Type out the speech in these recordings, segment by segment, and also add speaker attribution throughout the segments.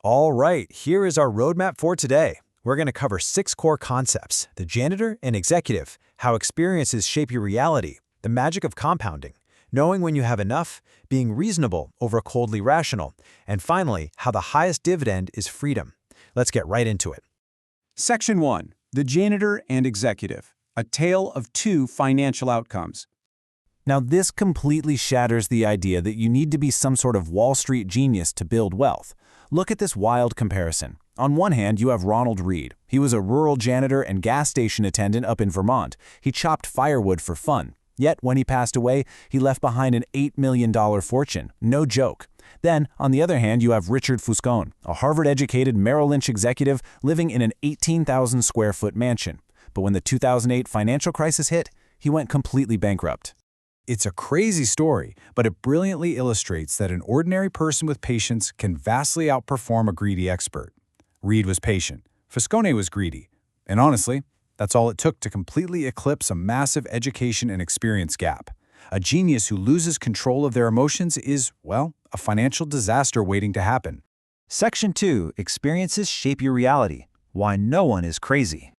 Speaker 1: All right, here is our roadmap for today. We're going to cover 6 core concepts: the janitor and executive, how experiences shape your reality, the magic of compounding, knowing when you have enough, being reasonable over coldly rational, and finally, how the highest dividend is freedom. Let's get right into it.
Speaker 2: Section 1. The Janitor and Executive. A tale of two financial outcomes.
Speaker 3: Now, this completely shatters the idea that you need to be some sort of Wall Street genius to build wealth. Look at this wild comparison. On one hand, you have Ronald Read. He was a rural janitor and gas station attendant up in Vermont. He chopped firewood for fun. Yet, when he passed away, he left behind an $8 million fortune. No joke. Then, on the other hand, you have Richard Fuscone, a Harvard-educated Merrill Lynch executive living in an 18,000-square-foot mansion. But when the 2008 financial crisis hit, he went completely bankrupt.
Speaker 4: It's a crazy story, but it brilliantly illustrates that an ordinary person with patience can vastly outperform a greedy expert. Reed was patient, Fuscone was greedy, and honestly, that's all it took to completely eclipse a massive education and experience gap. A genius who loses control of their emotions is, well, a financial disaster waiting to happen.
Speaker 5: Section 2. Experiences shape your reality. Why no one is crazy.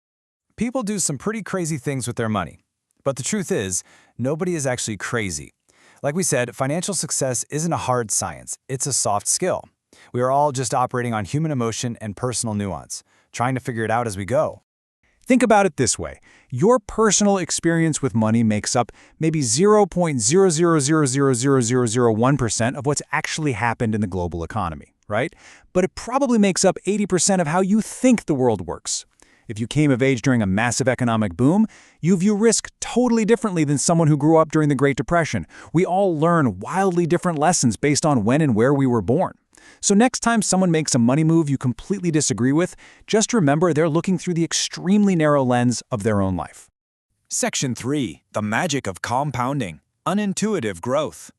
Speaker 1: People do some pretty crazy things with their money. But the truth is, nobody is actually crazy. Like we said, financial success isn't a hard science, it's a soft skill. We are all just operating on human emotion and personal nuance, trying to figure it out as we go.
Speaker 4: Think about it this way. Your personal experience with money makes up maybe 0.0000001% of what's actually happened in the global economy, right? But it probably makes up 80% of how you think the world works. If you came of age during a massive economic boom, you view risk totally differently than someone who grew up during the Great Depression. We all learn wildly different lessons based on when and where we were born. So next time someone makes a money move you completely disagree with, just remember they're looking through the extremely narrow lens of their own life.
Speaker 1: Section 3. The magic of compounding. Unintuitive growth.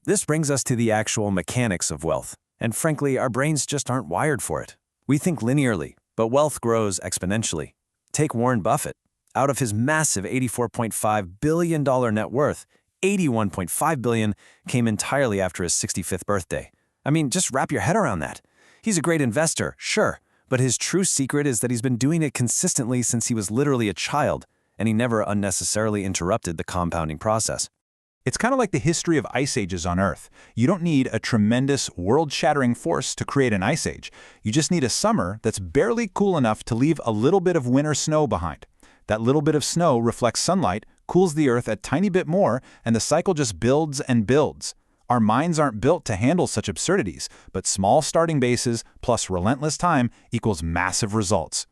Speaker 1: This brings us to the actual mechanics of wealth. And frankly, our brains just aren't wired for it. We think linearly, but wealth grows exponentially. Take Warren Buffett. Out of his massive $84.5 billion net worth, $81.5 billion came entirely after his 65th birthday. I mean, just wrap your head around that. He's a great investor, sure, but his true secret is that he's been doing it consistently since he was literally a child, and he never unnecessarily interrupted the compounding process.
Speaker 3: It's kind of like the history of ice ages on Earth. You don't need a tremendous, world-shattering force to create an ice age. You just need a summer that's barely cool enough to leave a little bit of winter snow behind. That little bit of snow reflects sunlight, cools the Earth a tiny bit more, and the cycle just builds and builds. Our minds aren't built to handle such absurdities, but small starting bases plus relentless time equals massive results.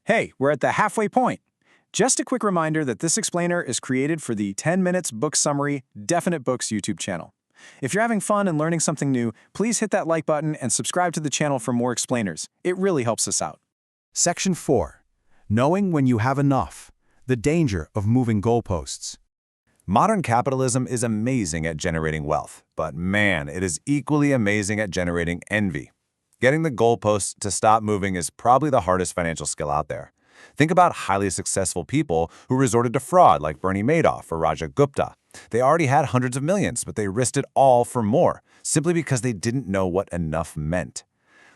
Speaker 2: Hey, we're at the halfway point. Just a quick reminder that this explainer is created for the 10 Minutes Book Summary Definite Books YouTube channel. If you're having fun and learning something new, please hit that like button and subscribe to the channel for more explainers. It really helps us out.
Speaker 4: Section 4. Knowing when you have enough. The danger of moving goalposts.
Speaker 1: Modern capitalism is amazing at generating wealth, but man, it is equally amazing at generating envy. Getting the goalposts to stop moving is probably the hardest financial skill out there. Think about highly successful people who resorted to fraud like Bernie Madoff or Raja Gupta. They already had hundreds of millions, but they risked it all for more, simply because they didn't know what enough meant.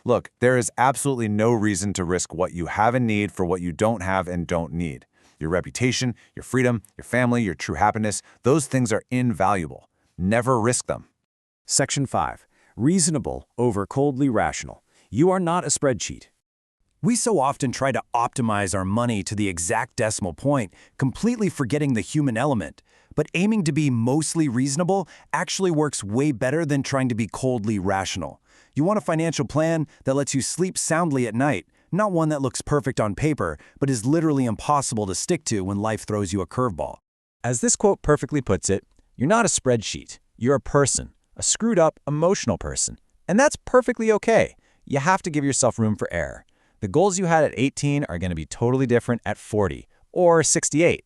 Speaker 1: Look, there is absolutely no reason to risk what you have and need for what you don't have and don't need. Your reputation, your freedom, your family, your true happiness, those things are invaluable. Never risk them.
Speaker 3: Section 5. Reasonable over coldly rational. You are not a spreadsheet.
Speaker 5: We so often try to optimize our money to the exact decimal point, completely forgetting the human element. But aiming to be mostly reasonable actually works way better than trying to be coldly rational. You want a financial plan that lets you sleep soundly at night, not one that looks perfect on paper, but is literally impossible to stick to when life throws you a curveball. As this quote perfectly puts it, you're not a spreadsheet. You're a person, a screwed-up, emotional person. And that's perfectly okay. You have to give yourself room for error. The goals you had at 18 are going to be totally different at 40 or 68.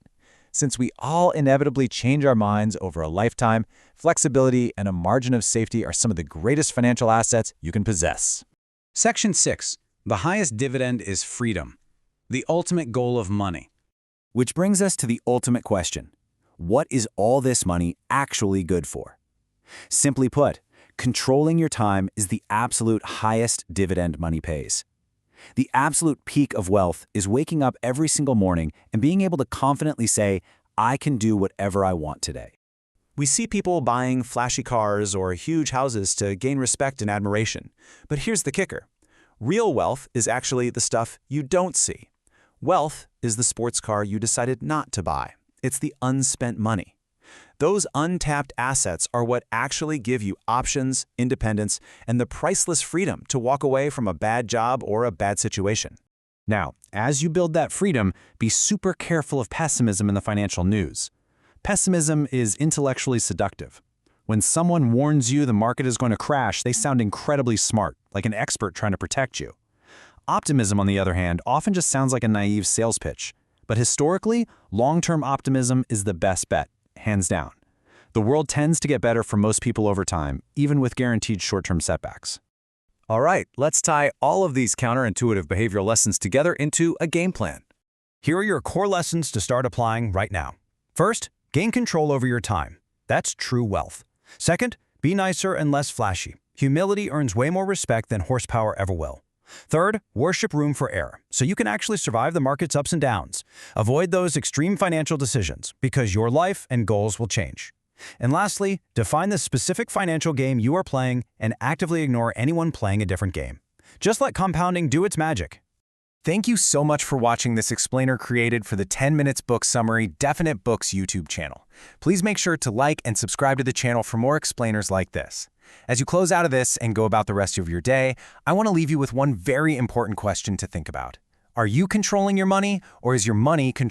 Speaker 5: Since we all inevitably change our minds over a lifetime, flexibility and a margin of safety are some of the greatest financial assets you can possess.
Speaker 4: Section 6. The highest dividend is freedom. The ultimate goal of money.
Speaker 5: Which brings us to the ultimate question. What is all this money actually good for? Simply put,
Speaker 3: Controlling your time is the absolute highest dividend money pays. The absolute peak of wealth is waking up every single morning and being able to confidently say, I can do whatever I want today. We see people buying flashy cars or huge houses to gain respect and admiration. But here's the kicker. Real wealth is actually the stuff you don't see. Wealth is the sports car you decided not to buy. It's the unspent money. Those untapped assets are what actually give you options, independence, and the priceless freedom to walk away from a bad job or a bad situation. Now, as you build that freedom, be super careful of pessimism in the financial news. Pessimism is intellectually seductive. When someone warns you the market is going to crash, they sound incredibly smart, like an expert trying to protect you. Optimism, on the other hand, often just sounds like a naive sales pitch. But historically, long-term optimism is the best bet, hands down. The world tends to get better for most people over time, even with guaranteed short-term setbacks.
Speaker 2: All right, let's tie all of these counterintuitive behavioral lessons together into a game plan.
Speaker 5: Here are your core lessons to start applying right now. First, gain control over your time. That's true wealth. Second, be nicer and less flashy. Humility earns way more respect than horsepower ever will. Third, worship room for error, so you can actually survive the market's ups and downs. Avoid those extreme financial decisions, because your life and goals will change. And lastly, define the specific financial game you are playing and actively ignore anyone playing a different game. Just let compounding do its magic.
Speaker 2: Thank you so much for watching this explainer created for the 10 Minutes Book Summary Definite Books YouTube channel. Please make sure to like and subscribe to the channel for more explainers like this. As you close out of this and go about the rest of your day, I want to leave you with one very important question to think about. Are you controlling your money, or is your money controlling